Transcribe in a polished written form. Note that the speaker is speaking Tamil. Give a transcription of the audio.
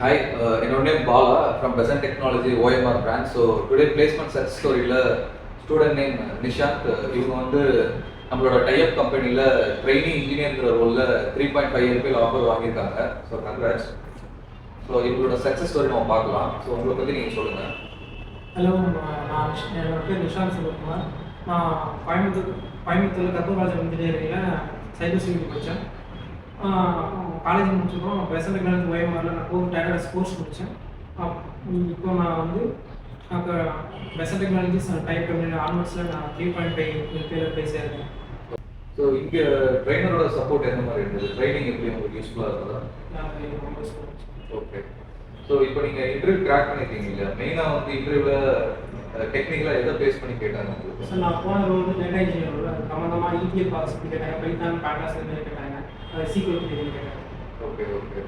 Hi, என்னோட name Bala from Besant technology OMR branch. So today placement success ஸ்டோரியில் ஸ்டூடெண்ட் நேம் நிஷாந்த். இவங்க வந்து நம்மளோட டைப் கம்பெனியில் ட்ரைனிங் இன்ஜினியர்ங்கிற ரோலில் 3.5 LPL ஆஃபர் வாங்கியிருக்காங்க. So congrats. ஸோ இவங்களோட சக்ஸஸ் ஸ்டோரி நம்ம பார்க்கலாம். ஸோ உங்களை பற்றி நீங்கள் சொல்லுங்கள். ஹலோ, நான் என்னோட பேர் நிஷாந்த் சிவகுமார். நான் கோயம்புத்தூரில் கற்பூராஜன் இன்ஜினியரிங்கில் சைபர் செக்யூரிட்டி படித்தேன். காலேஜ் முடிச்சதும் பெசன்ட் டெக்னாலஜி OMRல நான் 4 டேட்டா கோர்ஸ் முடித்தேன். இப்போ நான் வந்து பெசன்ட் டெக்னாலஜிஸ் டைப் கம்பெனியில் ஆல்மோஸ்ட்டில் நான் 3.5 LPL போய் சேர்ந்தேன். ஸோ இங்கே ட்ரைனரோட சப்போர்ட் எந்த மாதிரி இருந்தது? ட்ரைனிங் எப்படி உங்களுக்கு யூஸ்ஃபுல்லாக இருந்ததா? ரொம்ப ஓகே. ஸோ இப்போ நீங்கள் இன்டர்வியூ கிராக் பண்ணியிருக்கீங்க இல்லையா? மெயினாக வந்து இன்டர்வியூவில் டெக்னிக்கலாக எதை பேஸ் பண்ணி கேட்டாங்க உங்களுக்கு? சார், நான் போன ரோல் வந்து டேட்டா இன்ஜினியர் ரோல். அது சம்மந்தமாக ETL ப்ராசஸ் கேட்டாங்க, பைத்தான் பேண்டாஸ் கேட்டாங்க, அது சீக்வல் கேட்டாங்க. Okay okay.